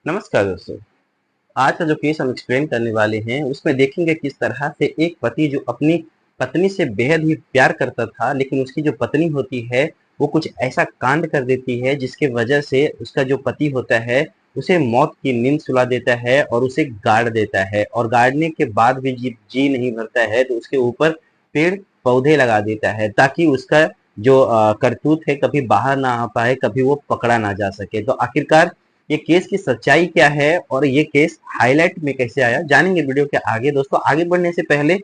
नमस्कार दोस्तों। आज का जो केस हम एक्सप्लेन करने वाले हैं उसमें देखेंगे किस तरह से एक पति जो अपनी पत्नी से बेहद ही प्यार करता था, लेकिन उसकी जो पत्नी होती है वो कुछ ऐसा कांड कर देती है जिसके वजह से उसका जो पति होता है उसे मौत की नींद सुला देता है और उसे गाड़ देता है, और गाड़ने के बाद भी जी जी नहीं भरता है तो उसके ऊपर पेड़ पौधे लगा देता है ताकि उसका जो करतूत है कभी बाहर ना आ पाए, कभी वो पकड़ा ना जा सके। तो आखिरकार ये केस की सच्चाई क्या है और ये केस हाईलाइट में कैसे आया, जानेंगे वीडियो के आगे। दोस्तों, आगे बढ़ने से पहले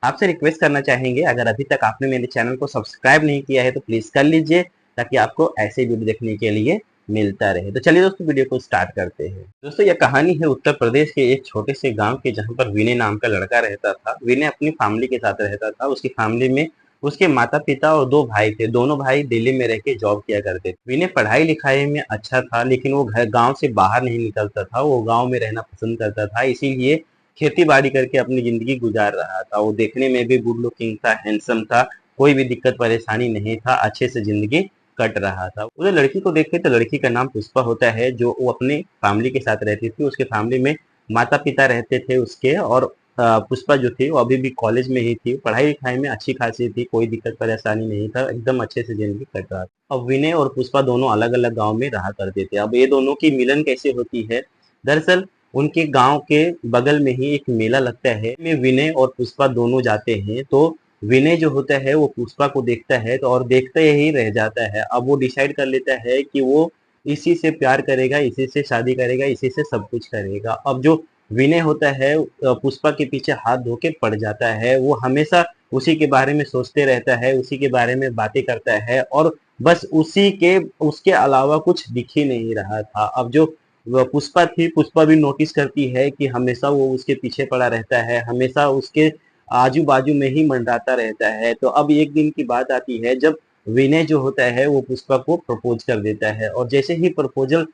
आपसे रिक्वेस्ट करना चाहेंगे, अगर अभी तक आपने मेरे चैनल को सब्सक्राइब नहीं किया है तो प्लीज कर लीजिए ताकि आपको ऐसे वीडियो देखने के लिए मिलता रहे। तो चलिए दोस्तों, वीडियो को स्टार्ट करते हैं। दोस्तों, यह कहानी है उत्तर प्रदेश के एक छोटे से गांव की, जहां पर विनय नाम का लड़का रहता था। विनय अपनी फैमिली के साथ रहता था। उसकी फैमिली में उसके माता पिता और दो भाई थे। दोनों भाई दिल्ली में रह के जॉब किया करते थे। विनय पढ़ाई लिखाई में अच्छा था, लेकिन वो घर गांव से बाहर नहीं निकलता था। वो गांव में रहना पसंद करता था, इसीलिए खेती बाड़ी करके अपनी जिंदगी गुजार रहा था। वो देखने में भी गुड लुकिंग था, हैंडसम था, कोई भी दिक्कत परेशानी नहीं था, अच्छे से जिंदगी कट रहा था। उधर लड़की को देखे तो लड़की का नाम पुष्पा होता है, जो वो अपने फैमिली के साथ रहती थी। उसके फैमिली में माता पिता रहते थे उसके, और पुष्पा जो थी वो अभी भी कॉलेज में ही थी। पढ़ाई लिखाई में अच्छी खासी थी, कोई दिक्कत परेशानी नहीं था, एकदम अच्छे से जिंदगी कट रहा था। अब विनय और पुष्पा दोनों अलग अलग गांव में रहा करते थे। अब ये दोनों की मिलन कैसे होती है, दरअसल उनके गांव के बगल में ही एक मेला लगता है, में विनय और पुष्पा दोनों जाते हैं। तो विनय जो होता है वो पुष्पा को देखता है तो और देखते ही रह जाता है। अब वो डिसाइड कर लेता है कि वो इसी से प्यार करेगा, इसी से शादी करेगा, इसी से सब कुछ करेगा। अब जो विनय होता है पुष्पा के पीछे हाथ धो के पड़ जाता है। वो हमेशा उसी के बारे में सोचते रहता है, उसी के बारे में बातें करता है, और बस उसी के उसके अलावा कुछ दिख ही नहीं रहा था। अब जो वह पुष्पा थी, पुष्पा भी नोटिस करती है कि हमेशा वो उसके पीछे पड़ा रहता है, हमेशा उसके आजू बाजू में ही मंडराता रहता है। तो अब एक दिन की बात आती है जब विनय जो होता है वो पुष्पा को प्रपोज कर देता है, और जैसे ही प्रपोजल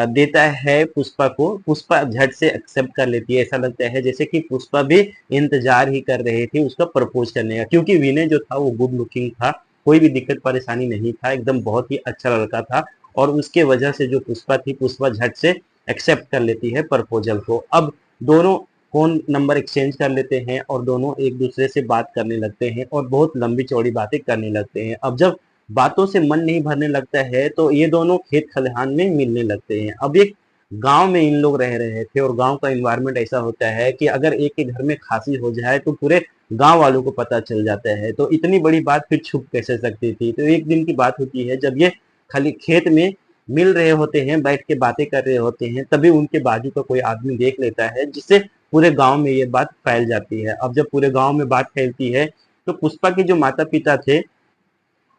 देता है पुष्पा को, पुष्पा झट से एक्सेप्ट कर लेती है। ऐसा लगता है जैसे कि पुष्पा भी इंतजार ही कर रही थी उसका प्रपोज करने का, क्योंकि विनय जो था वो गुड लुकिंग था, कोई भी दिक्कत परेशानी नहीं था, एकदम बहुत ही अच्छा लड़का था। और उसके वजह से जो पुष्पा थी, पुष्पा झट से एक्सेप्ट कर लेती है प्रपोजल को। अब दोनों फोन नंबर एक्सचेंज कर लेते हैं और दोनों एक दूसरे से बात करने लगते हैं और बहुत लंबी चौड़ी बातें करने लगते हैं। अब जब बातों से मन नहीं भरने लगता है तो ये दोनों खेत खलिहान में मिलने लगते हैं। अब एक गांव में इन लोग रह रहे थे, और गांव का इन्वायरमेंट ऐसा होता है कि अगर एक के घर में खांसी हो जाए तो पूरे गांव वालों को पता चल जाता है। तो इतनी बड़ी बात फिर छुप कैसे सकती थी। तो एक दिन की बात होती है जब ये खाली खेत में मिल रहे होते हैं, बैठ के बातें कर रहे होते हैं, तभी उनके बाजू का कोई आदमी देख लेता है, जिससे पूरे गांव में ये बात फैल जाती है। अब जब पूरे गांव में बात फैलती है तो पुष्पा के जो माता पिता थे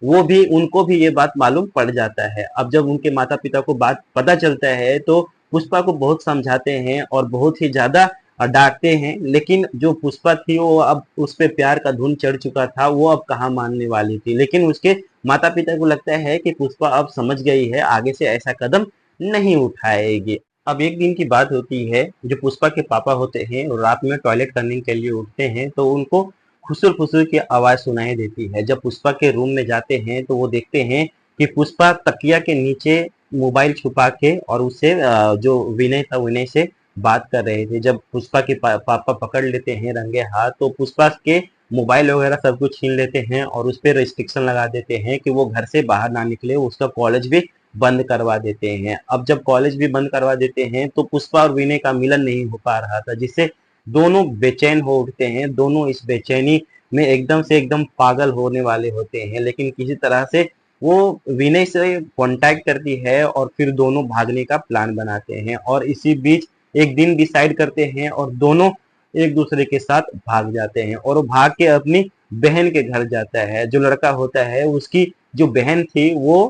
वो भी, उनको भी ये बात मालूम पड़ जाता है। अब जब उनके माता पिता को बात पता चलता है तो पुष्पा को बहुत समझाते हैं और बहुत ही ज्यादा डांटते हैं, लेकिन जो पुष्पा थी वो अब उस पे प्यार का धुन चढ़ चुका था, वो अब कहाँ मानने वाली थी। लेकिन उसके माता पिता को लगता है कि पुष्पा अब समझ गई है, आगे से ऐसा कदम नहीं उठाएगी। अब एक दिन की बात होती है, जो पुष्पा के पापा होते हैं और रात में टॉयलेट करने के लिए उठते हैं तो उनको खुसुर फुसुर की आवाज सुनाई देती है। जब पुष्पा के रूम में जाते हैं तो वो देखते हैं कि पुष्पा तकिया के नीचे मोबाइल छुपा के और उससे जो विनय था विनय से बात कर रहे थे। जब पुष्पा के पापा पकड़ लेते हैं रंगे हाथ तो पुष्पा के मोबाइल वगैरह सब कुछ छीन लेते हैं और उस पर रिस्ट्रिक्शन लगा देते हैं कि वो घर से बाहर ना निकले, उसका कॉलेज भी बंद करवा देते हैं। अब जब कॉलेज भी बंद करवा देते हैं तो पुष्पा और विनय का मिलन नहीं हो पा रहा था, जिससे दोनों बेचैन हो उठते हैं। दोनों इस बेचैनी में एकदम से एकदम पागल होने वाले होते हैं, लेकिन किसी तरह से वो विनय से कांटेक्ट करती है और फिर दोनों भागने का प्लान बनाते हैं, और इसी बीच एक दिन डिसाइड करते हैं और दोनों एक दूसरे के साथ भाग जाते हैं। और वो भाग के अपनी बहन के घर जाता है। जो लड़का होता है उसकी जो बहन थी वो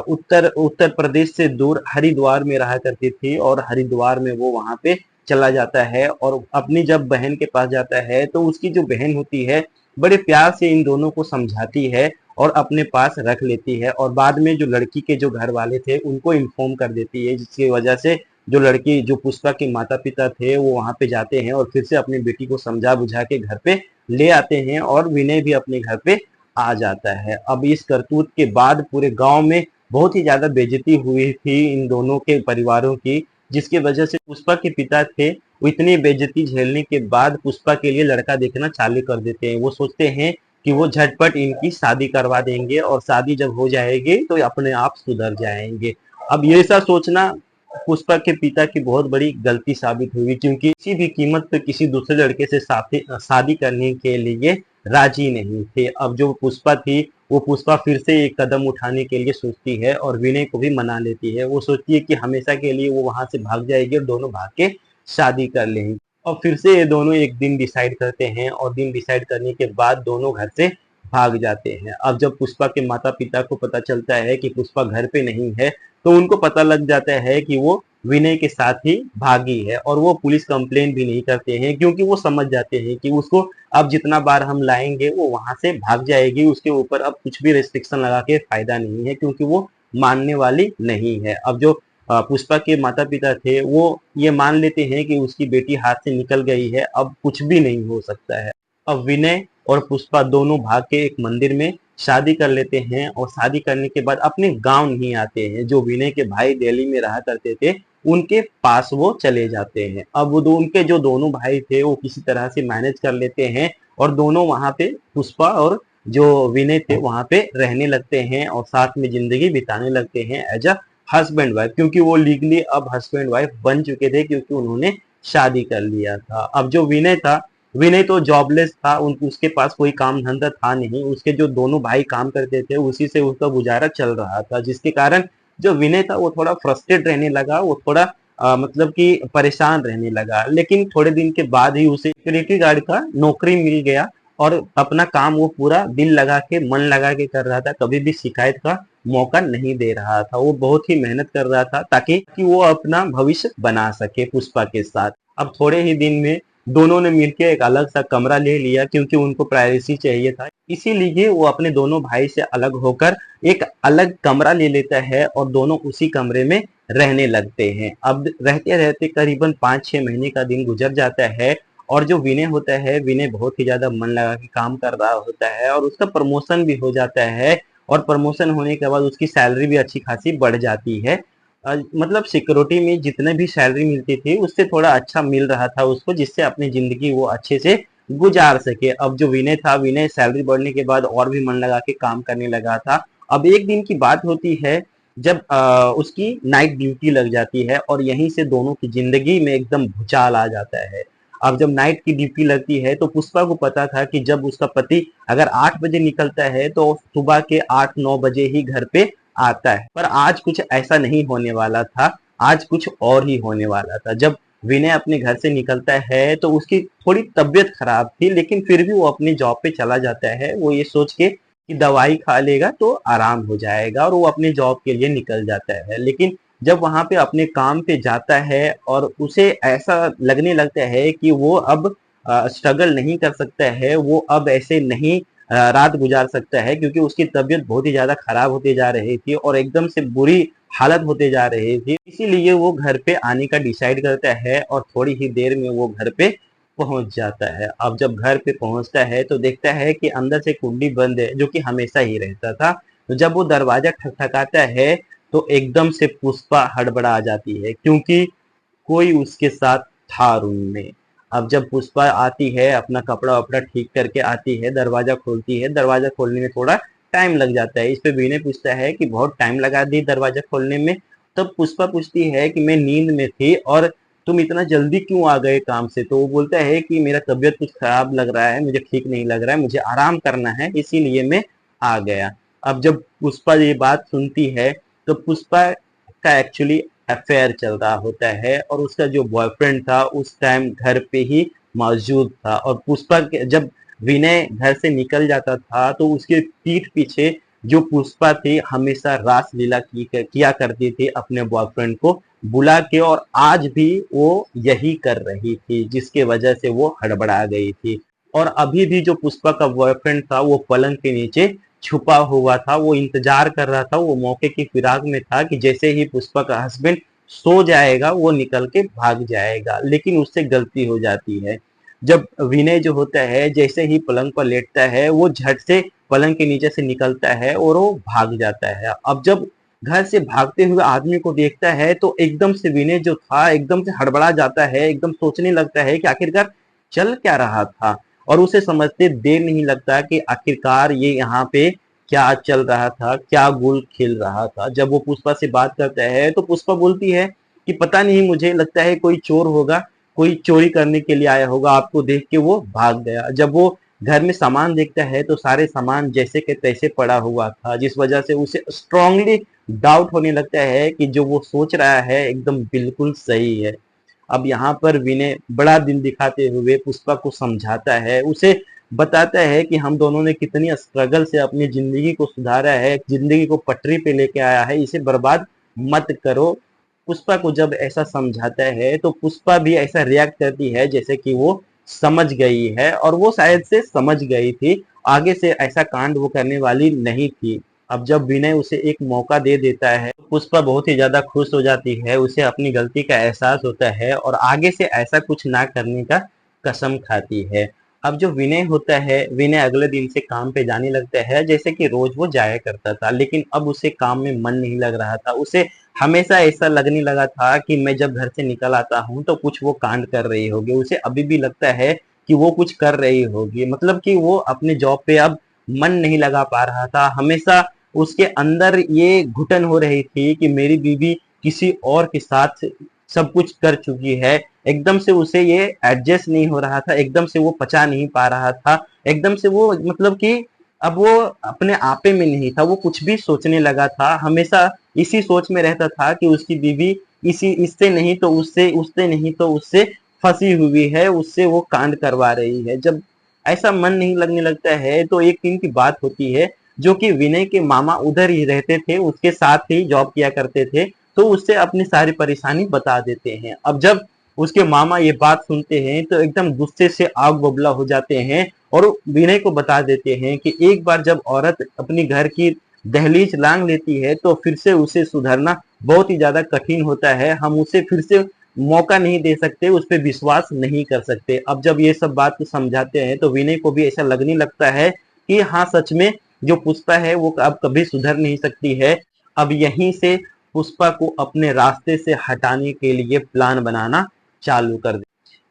उत्तर उत्तर प्रदेश से दूर हरिद्वार में रहा करती थी, और हरिद्वार में वो वहां पे चला जाता है और अपनी जब बहन के पास जाता है तो उसकी जो बहन होती है बड़े प्यार से इन दोनों को समझाती है और अपने पास रख लेती है, और बाद में जो लड़की के जो घर वाले थे उनको इन्फॉर्म कर देती है, जिसकी वजह से जो लड़की जो पुष्पा के माता पिता थे वो वहां पे जाते हैं और फिर से अपनी बेटी को समझा बुझा के घर पे ले आते हैं, और विनय भी अपने घर पे आ जाता है। अब इस करतूत के बाद पूरे गांव में बहुत ही ज्यादा बेइज्जती हुई थी इन दोनों के परिवारों की, जिसकी वजह से पुष्पा के पिता थे वो इतनी बेइज्जती झेलने के बाद पुष्पा के लिए लड़का देखना चालू कर देते हैं। वो सोचते हैं कि वो झटपट इनकी शादी करवा देंगे और शादी जब हो जाएगी तो ये अपने आप सुधर जाएंगे। अब ये ऐसा सोचना पुष्पा के पिता की बहुत बड़ी गलती साबित हुई, क्योंकि किसी भी कीमत पे किसी दूसरे लड़के से शादी करने के लिए राजी नहीं थे। अब जो पुष्पा थी वो पुष्पा फिर से एक कदम उठाने के लिए सोचती है और विनय को भी मना लेती है। वो सोचती है कि हमेशा के लिए वो वहां से भाग जाएगी और दोनों भाग के शादी कर लेंगे। और फिर से ये दोनों एक दिन डिसाइड करते हैं और दिन डिसाइड करने के बाद दोनों घर से भाग जाते हैं। अब जब पुष्पा के माता पिता को पता चलता है कि पुष्पा घर पे नहीं है तो उनको पता लग जाता है कि वो विनय के साथ ही भागी है, और वो पुलिस कंप्लेन भी नहीं करते हैं क्योंकि वो समझ जाते हैं कि उसको अब जितना बार हम लाएंगे वो वहां से भाग जाएगी। उसके ऊपर अब कुछ भी रिस्ट्रिक्शन लगा के फायदा नहीं है क्योंकि वो मानने वाली नहीं है। अब जो पुष्पा के माता पिता थे वो ये मान लेते हैं कि उसकी बेटी हाथ से निकल गई है, अब कुछ भी नहीं हो सकता है। अब विनय और पुष्पा दोनों भाग के एक मंदिर में शादी कर लेते हैं और शादी करने के बाद अपने गांव नहीं आते हैं। जो विनय के भाई दिल्ली में रहा करते थे उनके पास वो चले जाते हैं। अब वो उनके जो दोनों भाई थे वो किसी तरह से मैनेज कर लेते हैं और दोनों वहां पे पुष्पा और जो विनय थे वहां पे रहने लगते हैं और साथ में जिंदगी बिताने लगते हैं एज अ हस्बैंड वाइफ, क्योंकि वो लीगली अब हस्बैंड वाइफ बन चुके थे क्योंकि उन्होंने शादी कर लिया था। अब जो विनय था, विनय तो जॉबलेस था, उसके पास कोई काम धंधा था नहीं। उसके जो दोनों भाई काम करते थे उसी से उसका गुजारा चल रहा था, जिसके कारण जो विनय था वो थोड़ा फ्रस्ट्रेट रहने लगा। वो थोड़ा मतलब कि परेशान रहने लगा। लेकिन थोड़े दिन के बाद ही उसे सिक्योरिटी गार्ड का नौकरी मिल गया और अपना काम वो पूरा दिल लगा के मन लगा के कर रहा था। कभी भी शिकायत का मौका नहीं दे रहा था। वो बहुत ही मेहनत कर रहा था ताकि कि वो अपना भविष्य बना सके पुष्पा के साथ। अब थोड़े ही दिन में दोनों ने मिलकर एक अलग सा कमरा ले लिया क्योंकि उनको प्राइवेसी चाहिए था। इसीलिए वो अपने दोनों भाई से अलग होकर एक अलग कमरा ले लेता है और दोनों उसी कमरे में रहने लगते हैं। अब रहते रहते करीबन 5-6 महीने का दिन गुजर जाता है और जो विनय होता है, विनय बहुत ही ज्यादा मन लगा के काम कर रहा होता है और उसका प्रमोशन भी हो जाता है। और प्रमोशन होने के बाद उसकी सैलरी भी अच्छी खासी बढ़ जाती है। मतलब सिक्योरिटी में जितने भी सैलरी मिलती थी उससे थोड़ा अच्छा मिल रहा था उसको, जिससे अपनी जिंदगी वो अच्छे से गुजार सके। अब जो विनय था, विनय सैलरी बढ़ने के बाद और भी मन लगा के काम करने लगा था। अब एक दिन की बात होती है जब उसकी नाइट ड्यूटी लग जाती है और यहीं से दोनों की जिंदगी में एकदम भूचाल आ जाता है। अब जब नाइट की ड्यूटी लगती है तो पुष्पा को पता था कि जब उसका पति अगर 8 बजे निकलता है तो सुबह के 8-9 बजे ही घर पे आता है। पर आज कुछ ऐसा नहीं होने वाला था, आज कुछ और ही होने वाला था। जब विनय अपने घर से निकलता है तो उसकी थोड़ी तबीयत खराब थी, लेकिन फिर भी वो अपनी जॉब पे चला जाता है। वो ये सोच के कि दवाई खा लेगा तो आराम हो जाएगा, और वो अपने जॉब के लिए निकल जाता है। लेकिन जब वहां पे अपने काम पे जाता है और उसे ऐसा लगने लगता है कि वो अब स्ट्रगल नहीं कर सकता है, वो अब ऐसे नहीं रात गुजार सकता है, क्योंकि उसकी तबीयत बहुत ही ज्यादा खराब होती जा रही थी और एकदम से बुरी हालत होते जा रही थी। इसीलिए वो घर पे आने का डिसाइड करता है और थोड़ी ही देर में वो घर पे पहुंच जाता है। अब जब घर पे पहुंचता है तो देखता है कि अंदर से कुंडी बंद है, जो कि हमेशा ही रहता था। तो जब वो दरवाजा खटखटाता है तो एकदम से पुष्पा हड़बड़ा जाती है, क्योंकि कोई उसके साथ था रूम में। अब जब पुष्पा आती है, अपना कपड़ा वपड़ा ठीक करके आती है, दरवाजा खोलती है। दरवाजा खोलने में थोड़ा टाइम लग जाता है। इस पे विनय पूछता है कि बहुत टाइम लगा दी दरवाजा खोलने में। तब पुष्पा पूछती है कि मैं नींद में थी और तुम इतना जल्दी क्यों आ गए काम से। तो वो बोलता है कि मेरा तबीयत कुछ खराब लग रहा है, मुझे ठीक नहीं लग रहा है, मुझे आराम करना है, इसीलिए मैं आ गया। अब जब पुष्पा ये बात सुनती है तो पुष्पा का एक्चुअली अफेयर चल रहा होता है और उसका जो बॉयफ्रेंड था उस टाइम घर पे ही मौजूद था। और पुष्पा जब विनय घर से निकल जाता था तो उसके पीठ पीछे जो पुष्पा थी हमेशा रास लीला किया करती थी अपने बॉयफ्रेंड को बुला के, और आज भी वो यही कर रही थी, जिसके वजह से वो हड़बड़ा गई थी। और अभी भी जो पुष्पा का बॉयफ्रेंड था वो पलंग के नीचे छुपा हुआ था। वो इंतजार कर रहा था, वो मौके की फिराक में था कि जैसे ही पुष्पा का हस्बैंड सो जाएगा वो निकल के भाग जाएगा। लेकिन उससे गलती हो जाती है। जब विनय जो होता है जैसे ही पलंग पर लेटता है वो झट से पलंग के नीचे से निकलता है और वो भाग जाता है। अब जब घर से भागते हुए आदमी को देखता है तो एकदम से विनय जो था एकदम से हड़बड़ा जाता है, एकदम सोचने लगता है कि आखिरकार चल क्या रहा था, और उसे समझते देर नहीं लगता कि आखिरकार ये यहाँ पे क्या चल रहा था, क्या गुल खिल रहा था। जब वो पुष्पा से बात करता है तो पुष्पा बोलती है कि पता नहीं, मुझे लगता है कोई चोर होगा, कोई चोरी करने के लिए आया होगा, आपको देख के वो भाग गया। जब वो घर में सामान देखता है तो सारे सामान जैसे के तैसे पड़ा हुआ था, जिस वजह से उसे स्ट्रांगली डाउट होने लगता है कि जो वो सोच रहा है एकदम बिल्कुल सही है। अब यहाँ पर विनय बड़ा दिल दिखाते हुए पुष्पा को समझाता है, उसे बताता है कि हम दोनों ने कितनी स्ट्रगल से अपनी जिंदगी को सुधारा है, जिंदगी को पटरी पे लेके आया है, इसे बर्बाद मत करो। पुष्पा को जब ऐसा समझाता है तो पुष्पा भी ऐसा रिएक्ट करती है जैसे कि वो समझ गई है, और वो शायद से समझ गई थी, आगे से ऐसा कांड वो करने वाली नहीं थी। अब जब विनय उसे एक मौका दे देता है, पुष्पा बहुत ही ज्यादा खुश हो जाती है, उसे अपनी गलती का एहसास होता है और आगे से ऐसा कुछ ना करने का कसम खाती है। अब जो विनय होता है, विनय अगले दिन से काम पे जाने लगता है जैसे कि रोज वो जाया करता था, लेकिन अब उसे काम में मन नहीं लग रहा था। उसे हमेशा ऐसा लगने लगा था कि मैं जब घर से निकल आता हूँ तो कुछ वो कांड कर रही होगी। उसे अभी भी लगता है कि वो कुछ कर रही होगी, मतलब कि वो अपने जॉब पे अब मन नहीं लगा पा रहा था। हमेशा उसके अंदर ये घुटन हो रही थी कि मेरी बीवी किसी और के साथ सब कुछ कर चुकी है। एकदम से उसे ये एडजस्ट नहीं हो रहा था, एकदम से वो पचा नहीं पा रहा था, एकदम से वो मतलब कि अब वो अपने आपे में नहीं था, वो कुछ भी सोचने लगा था। हमेशा इसी सोच में रहता था कि उसकी बीवी इसी इससे नहीं तो उससे, उससे नहीं तो उससे फंसी हुई है, उससे वो कांड करवा रही है। जब ऐसा मन नहीं लगने लगता है तो एक दिन की बात होती है, जो कि विनय के मामा उधर ही रहते थे, उसके साथ ही जॉब किया करते थे, तो उससे अपनी सारी परेशानी बता देते हैं। अब जब उसके मामा ये बात सुनते हैं तो एकदम गुस्से से आग बबूला हो जाते हैं और विनय को बता देते हैं कि एक बार जब औरत अपनी घर की दहलीज लांग लेती है तो फिर से उसे सुधरना बहुत ही ज्यादा कठिन होता है। हम उसे फिर से मौका नहीं दे सकते, उस पर विश्वास नहीं कर सकते। अब जब ये सब बात को समझाते हैं तो विनय को भी ऐसा लगने लगता है कि हाँ, सच में जो पुष्पा है वो अब कभी सुधर नहीं सकती है। अब यहीं से पुष्पा को अपने रास्ते से हटाने के लिए प्लान बनाना चालू कर दे।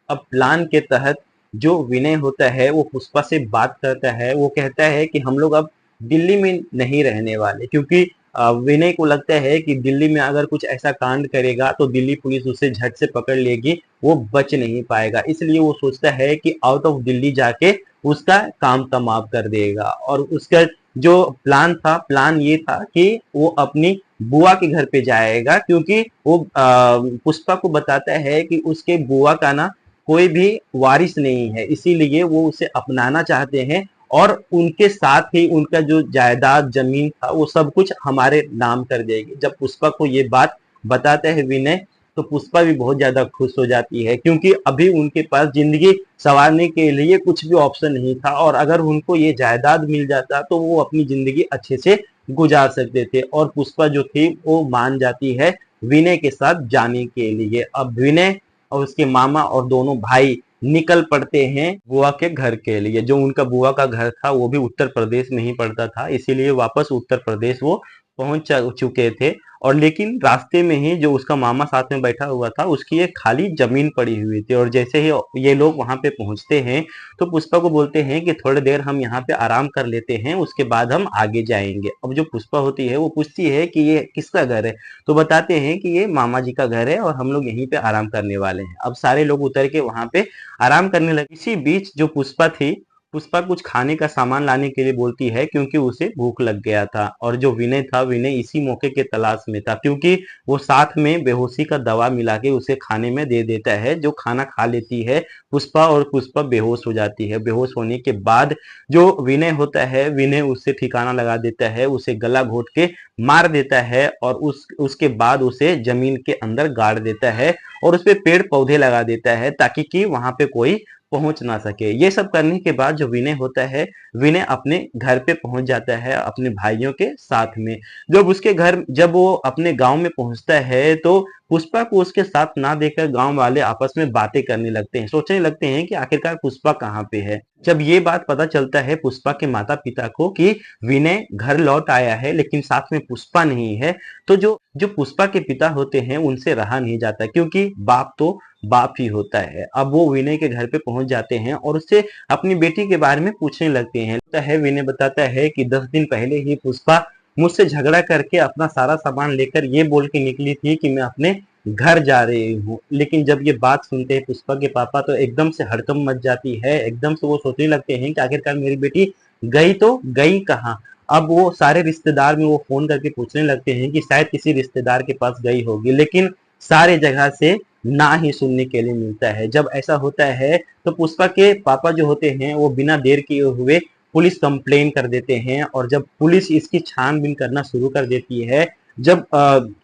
अब प्लान के तहत जो विनय होता है वो पुष्पा से बात करता है, वो कहता है कि हम लोग अब दिल्ली में नहीं रहने वाले, क्योंकि विनय को लगता है कि दिल्ली में अगर कुछ ऐसा कांड करेगा तो दिल्ली पुलिस उसे झट से पकड़ लेगी, वो बच नहीं पाएगा। इसलिए वो सोचता है कि आउट ऑफ दिल्ली जाके उसका काम तमाम कर देगा। और उसका जो प्लान था, प्लान ये था कि वो अपनी बुआ के घर पे जाएगा, क्योंकि वो पुष्पा को बताता है कि उसके बुआ का ना कोई भी वारिस नहीं है, इसीलिए वो उसे अपनाना चाहते हैं और उनके साथ ही उनका जो जायदाद जमीन था वो सब कुछ हमारे नाम कर देगी। जब पुष्पा को ये बात बताते हैं विनय, तो पुष्पा भी बहुत ज्यादा खुश हो जाती है, क्योंकि अभी उनके पास जिंदगी संवारने के लिए कुछ भी ऑप्शन नहीं था, और अगर उनको ये जायदाद मिल जाता तो वो अपनी जिंदगी अच्छे से गुजार सकते थे। और पुष्पा जो थी वो मान जाती है विनय के साथ जाने के लिए। अब विनय और उसके मामा और दोनों भाई निकल पड़ते हैं बुआ के घर के लिए। जो उनका बुआ का घर था वो भी उत्तर प्रदेश में ही पड़ता था, इसीलिए वापस उत्तर प्रदेश वो पहुंच चुके थे। और लेकिन रास्ते में ही जो उसका मामा साथ में बैठा हुआ था उसकी एक खाली जमीन पड़ी हुई थी, और जैसे ही ये लोग वहां पे पहुंचते हैं तो पुष्पा को बोलते हैं कि थोड़ी देर हम यहाँ पे आराम कर लेते हैं, उसके बाद हम आगे जाएंगे। अब जो पुष्पा होती है वो पूछती है कि ये किसका घर है, तो बताते हैं कि ये मामा जी का घर है और हम लोग यहीं पे आराम करने वाले हैं। अब सारे लोग उतर के वहां पे आराम करने लगे। इसी बीच जो पुष्पा थी, पुष्पा कुछ खाने का सामान लाने के लिए बोलती है, क्योंकि उसे भूख लग गया था। और जो विनय था, विनय इसी मौके के तलाश में था, क्योंकि वो साथ में बेहोशी का दवा मिला के उसे खाने में दे देता है। जो खाना खा लेती है पुष्पा, और पुष्पा बेहोश हो जाती है। बेहोश होने के बाद जो विनय होता है, विनय उससे ठिकाना लगा देता है, उसे गला घोट के मार देता है और उसके बाद उसे जमीन के अंदर गाड़ देता है और उस पे पेड़ पौधे लगा देता है, ताकि कि वहां पे कोई पहुंच ना सके। ये सब करने के बाद जो विनय होता है, विनय अपने घर पे पहुंच जाता है अपने भाइयों के साथ में। जब वो अपने गांव में पहुंचता है तो पुष्पा को उसके साथ ना देखकर गांव वाले आपस में बातें करने लगते हैं, सोचने लगते हैं कि आखिरकार पुष्पा कहाँ पे है। जब ये बात पता चलता है पुष्पा के माता पिता को कि विनय घर लौट आया है लेकिन साथ में पुष्पा नहीं है, तो जो जो पुष्पा के पिता होते हैं उनसे रहा नहीं जाता, क्योंकि बाप तो बाप ही होता है। अब वो विनय के घर पे पहुंच जाते हैं और उससे अपनी बेटी के बारे में पूछने लगते हैं। लगता है विनय बताता है कि 10 दिन पहले ही पुष्पा मुझसे झगड़ा करके अपना सारा सामान लेकर ये बोल के निकली थी कि मैं अपने घर जा रही हूँ। लेकिन जब ये बात सुनते हैं पुष्पा के पापा तो एकदम से हड़कंप मच जाती है। एकदम से वो सोचने लगते हैं कि आखिरकार मेरी बेटी गई तो गई कहाँ। अब वो सारे रिश्तेदार में वो फोन करके पूछने लगते हैं कि शायद किसी रिश्तेदार के पास गई होगी, लेकिन सारे जगह से ना ही सुनने के लिए मिलता है। जब ऐसा होता है तो पुष्पा के पापा जो होते हैं वो बिना देर किए हुए पुलिस कंप्लेन कर देते हैं, और जब पुलिस इसकी छानबीन करना शुरू कर देती है, जब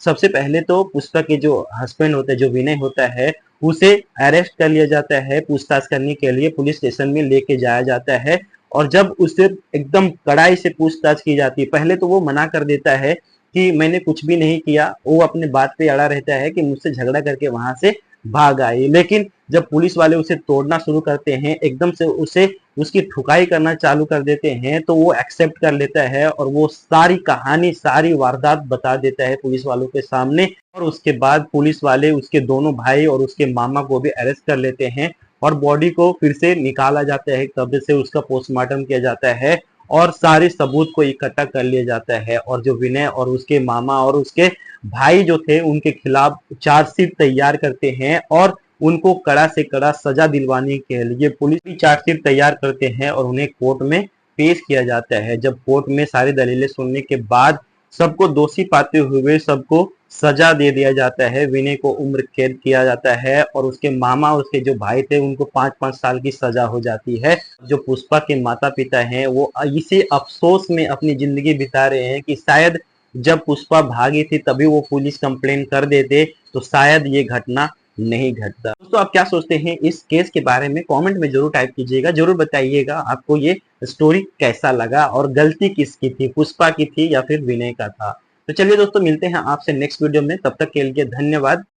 सबसे पहले तो पुष्पा के जो हस्बैंड होते हैं, जो विनय होता है, उसे अरेस्ट कर लिया जाता है। पूछताछ करने के लिए पुलिस स्टेशन में लेके जाया जाता है, और जब उससे एकदम कड़ाई से पूछताछ की जाती है, पहले तो वो मना कर देता है कि मैंने कुछ भी नहीं किया। वो अपने बात पे अड़ा रहता है कि मुझसे झगड़ा करके वहां से भाग आई। लेकिन जब पुलिस वाले उसे तोड़ना शुरू करते हैं, एकदम से उसे उसकी ठुकाई करना चालू कर देते हैं, तो वो एक्सेप्ट कर लेता है और वो सारी कहानी, सारी वारदात बता देता है पुलिस वालों के सामने। और उसके बाद पुलिस वाले उसके दोनों भाई और उसके मामा को भी अरेस्ट कर लेते हैं, और बॉडी को फिर से निकाला जाता है कब्र से, उसका पोस्टमार्टम किया जाता है, और सारे सबूत को इकट्ठा कर लिया जाता है। और जो विनय और उसके मामा और उसके भाई जो थे उनके खिलाफ चार्जशीट तैयार करते हैं, और उनको कड़ा से कड़ा सजा दिलवाने के लिए पुलिस भी चार्जशीट तैयार करते हैं और उन्हें कोर्ट में पेश किया जाता है। जब कोर्ट में सारी दलीलें सुनने के बाद सबको दोषी पाते हुए सबको सजा दे दिया जाता है। विनय को उम्र कैद किया जाता है, और उसके मामा और उसके जो भाई थे उनको 5-5 साल की सजा हो जाती है। जो पुष्पा के माता पिता हैं वो इसी अफसोस में अपनी जिंदगी बिता रहे हैं कि शायद जब पुष्पा भागी थी तभी वो पुलिस कंप्लेन कर देते तो शायद ये घटना नहीं घटता। दोस्तों आप क्या सोचते हैं इस केस के बारे में, कमेंट में जरूर टाइप कीजिएगा, जरूर बताइएगा आपको ये स्टोरी कैसा लगा और गलती किसकी थी, पुष्पा की थी या फिर विनय का था। तो चलिए दोस्तों मिलते हैं आपसे नेक्स्ट वीडियो में, तब तक के लिए धन्यवाद।